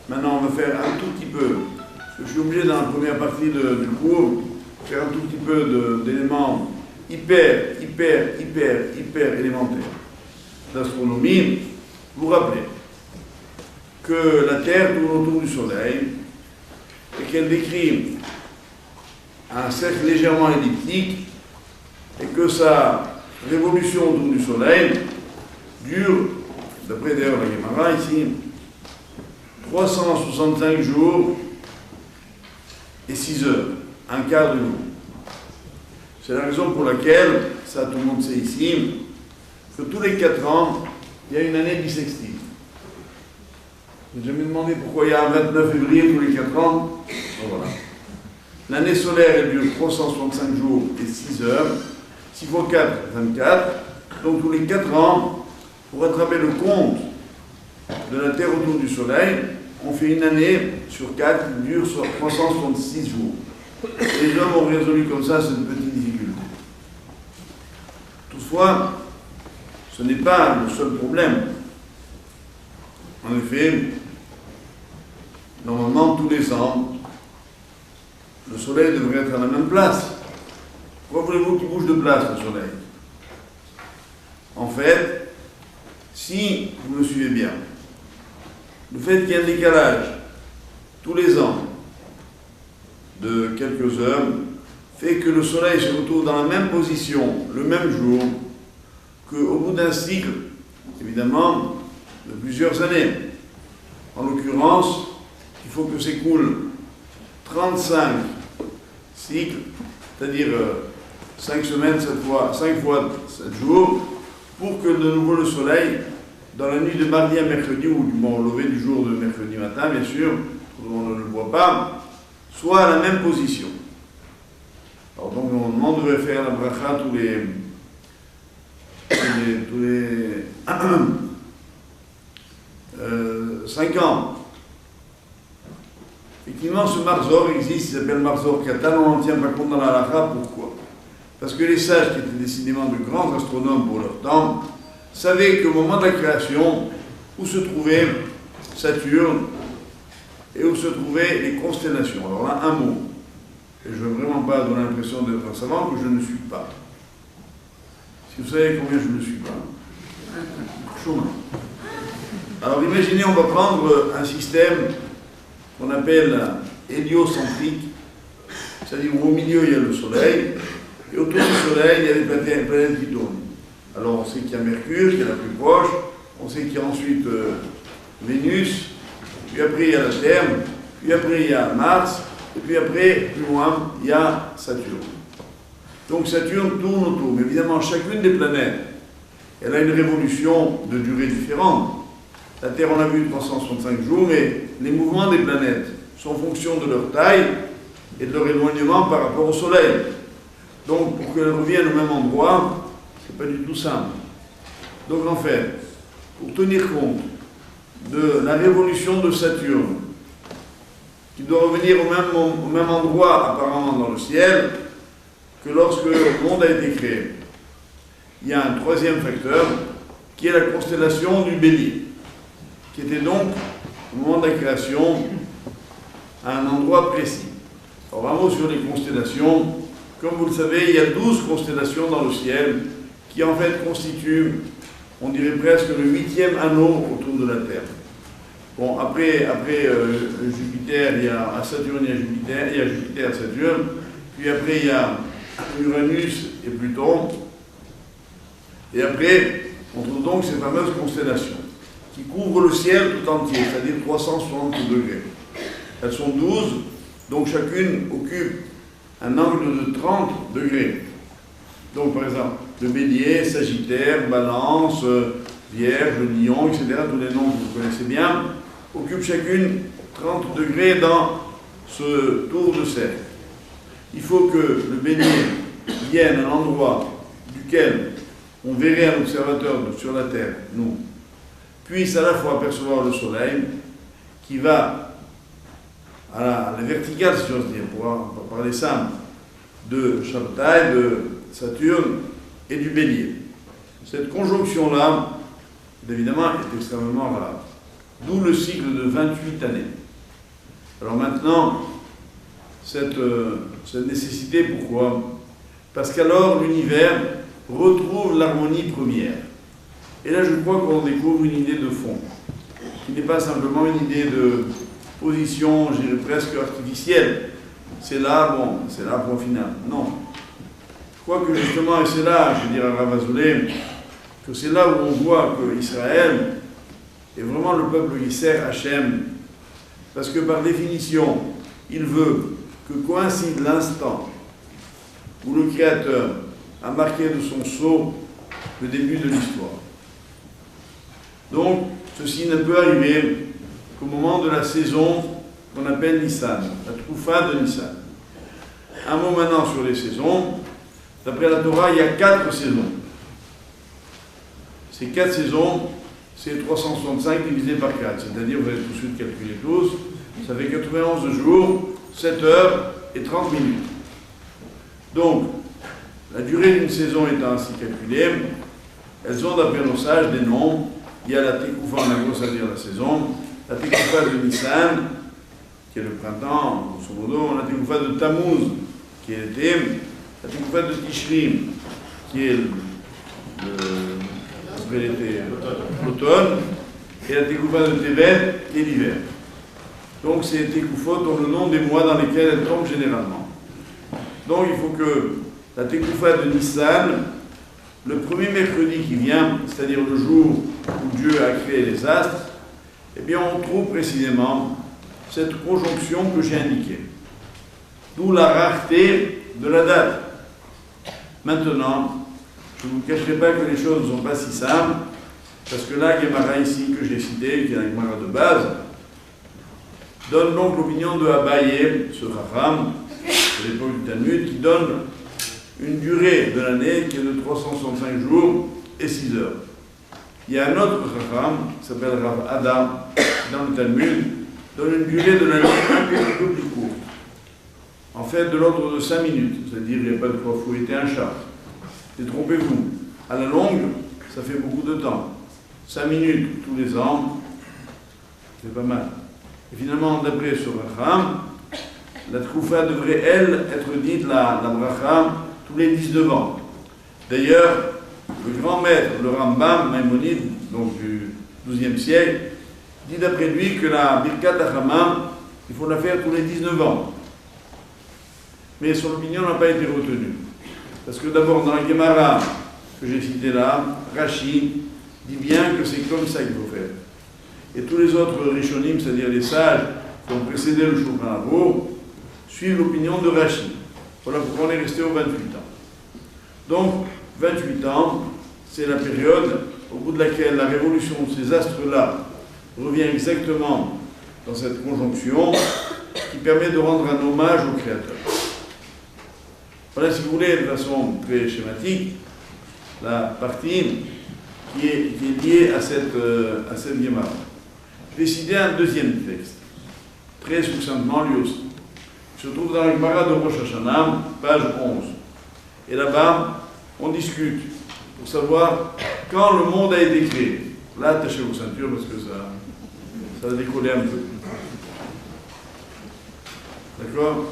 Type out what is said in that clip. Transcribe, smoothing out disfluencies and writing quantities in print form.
Maintenant, on va faire un tout petit peu, parce que je suis obligé dans la première partie du cours, faire un tout petit peu d'éléments hyper élémentaires d'astronomie. Vous rappelez que la Terre tourne autour du Soleil et qu'elle décrit un cercle légèrement elliptique et que sa révolution autour du Soleil dure, d'après d'ailleurs la Guémara ici, 365 jours et 6 heures, un quart de jour. C'est la raison pour laquelle, ça tout le monde sait ici, que tous les 4 ans, il y a une année bissextile. Je me demandé pourquoi il y a un 29 février tous les 4 ans. Donc voilà. L'année solaire, elle dure 365 jours et 6 heures. 6 x 4, 24. Donc tous les 4 ans, pour rattraper le compte de la Terre autour du Soleil, on fait une année sur 4 qui dure sur 366 jours. Et les hommes ont résolu comme ça cette petite difficulté. Toutefois, ce n'est pas le seul problème. En effet, normalement, tous les ans, le Soleil devrait être à la même place. Pourquoi voulez-vous qu'il bouge de place, le Soleil? En fait, si vous me suivez bien, le fait qu'il y ait un décalage tous les ans de quelques heures fait que le Soleil se retrouve dans la même position le même jour qu'au bout d'un cycle, évidemment, de plusieurs années. En l'occurrence, il faut que s'écoule 35 cycles, c'est-à-dire 5 semaines, 5 fois 7 jours, pour que de nouveau le Soleil, dans la nuit de mardi à mercredi, ou au lever du jour de mercredi matin, bien sûr, tout le monde ne le voit pas, soit à la même position. Alors donc, normalement, on devrait faire la bracha tous les 5 ans. Effectivement, ce Marzor existe, il s'appelle Marzor Katan, on n'en tient pas compte dans la halakha. Pourquoi? Parce que les sages, qui étaient décidément de grands astronomes pour leur temps, savaient qu'au moment de la création, où se trouvait Saturne et où se trouvaient les constellations. Alors là, un mot. Et je ne veux vraiment pas donner l'impression d'être un savant, que je ne suis pas. Si vous savez combien je ne suis pas. Schumann. Alors imaginez, on va prendre un système qu'on appelle héliocentrique, c'est-à-dire où au milieu il y a le Soleil, et autour du Soleil il y a les planètes qui tournent. Alors on sait qu'il y a Mercure, qui est la plus proche, on sait qu'il y a ensuite Vénus, puis après il y a la Terre, puis après il y a Mars, et puis après, plus loin, il y a Saturne. Donc Saturne tourne autour, mais évidemment chacune des planètes, elle a une révolution de durée différente. La Terre, on a vu 365 jours, mais les mouvements des planètes sont en fonction de leur taille et de leur éloignement par rapport au Soleil. Donc, pour qu'elles reviennent au même endroit, c'est pas du tout simple. Donc, en fait, pour tenir compte de la révolution de Saturne, qui doit revenir au même endroit, apparemment, dans le ciel, que lorsque le monde a été créé, il y a un troisième facteur, qui est la constellation du Bélier, qui était donc, au moment de la création, à un endroit précis. Alors, un mot sur les constellations. Comme vous le savez, il y a 12 constellations dans le ciel, qui en fait constituent, on dirait presque le 8e anneau autour de la Terre. Bon, après Jupiter, il y a Saturne, il y a Jupiter, Saturne, puis après il y a Uranus et Pluton, et après, on trouve donc ces fameuses constellations, qui couvrent le ciel tout entier, c'est-à-dire 360 degrés. Elles sont 12, donc chacune occupe un angle de 30 degrés. Donc par exemple, le Bélier, Sagittaire, Balance, Vierge, Lion, etc., tous les noms que vous connaissez bien, occupent chacune 30 degrés dans ce tour de cercle. Il faut que le Bélier vienne à un endroit duquel on verrait un observateur sur la Terre, nous, puisse à la fois apercevoir le Soleil, qui va à la verticale, si j'ose dire, pour parler simple, de Shabtai, de Saturne et du Bélier. Cette conjonction-là, évidemment, est extrêmement rare. d'où le cycle de 28 années. Alors maintenant, cette nécessité, pourquoi? Parce qu'alors l'univers retrouve l'harmonie première. Et là, je crois qu'on découvre une idée de fond, qui n'est pas simplement une idée de position, je dirais presque artificielle. C'est là, bon, c'est là, point final. Non. Je crois que justement, et c'est là, je veux dire à Rav Azoulay, que c'est là où on voit qu'Israël est vraiment le peuple qui sert Hachem, parce que par définition, il veut que coïncide l'instant où le Créateur a marqué de son sceau le début de l'histoire. Donc, ceci ne peut arriver qu'au moment de la saison qu'on appelle Nissan, la Troufa de Nissan. Un mot maintenant sur les saisons. D'après la Torah, il y a 4 saisons. Ces 4 saisons, c'est 365 divisé par 4, c'est-à-dire, vous allez tout de suite calculer tous, ça fait 91 jours, 7 heures et 30 minutes. Donc, la durée d'une saison étant ainsi calculée, elles ont d'après nos sages des noms. Il y a la Tekoufa en hébreu, c'est-à-dire la saison, la Tekoufa de Nissan, qui est le printemps, grosso modo, la Tekoufa de Tammuz, qui est l'été, la Tekoufa de Tishri, qui est après l'été, l'automne, et la Tekoufa de Tevet, qui est l'hiver. Donc ces Tekoufot ont le nom des mois dans lesquels elles tombent généralement. Donc il faut que la Tekoufa de Nissan, le premier mercredi qui vient, c'est-à-dire le jour où Dieu a créé les astres, eh bien on trouve précisément cette conjonction que j'ai indiquée. D'où la rareté de la date. Maintenant, je ne vous cacherai pas que les choses ne sont pas si simples, parce que la Gemara ici que j'ai citée, qui est la Gemara de base, donne donc l'opinion de Abaye, ce Chacham, de l'époque du Talmud, qui donne une durée de l'année qui est de 365 jours et 6 heures. Il y a un autre Chacham, qui s'appelle Rav Adam, dans le Talmud, donne une durée de l'année un peu plus courte. En fait, de l'ordre de 5 minutes, c'est-à-dire il n'y a pas de quoi fouetter un chat. Détrompez-vous. À la longue, ça fait beaucoup de temps. 5 minutes tous les ans, c'est pas mal. Et finalement, d'après ce Racham, la Troufa devrait, elle, être dite la Bracha tous les 19 ans. D'ailleurs, le grand maître, le Rambam, Maïmonide, donc du XIIe siècle, dit d'après lui que la Birkat Hamam, il faut la faire tous les 19 ans. Mais son opinion n'a pas été retenue. Parce que d'abord, dans la Gemara que j'ai citée là, Rashi dit bien que c'est comme ça qu'il faut faire. Et tous les autres Rishonim, c'est-à-dire les sages qui ont précédé le Shulchan Aruch, suivent l'opinion de Rashi. Voilà pourquoi on est resté aux 28 ans. Donc, 28 ans, c'est la période au bout de laquelle la révolution de ces astres-là revient exactement dans cette conjonction qui permet de rendre un hommage au Créateur. Voilà, si vous voulez, de façon très schématique, la partie qui est liée à cette Gemara. Je vais citer un deuxième texte, très succinctement lui aussi. Il se trouve dans la Gemara de Rosh Hashanah, page 11. Et là-bas, on discute pour savoir quand le monde a été créé. Là, attachez vos ceintures parce que ça a décollé un peu. D'accord ?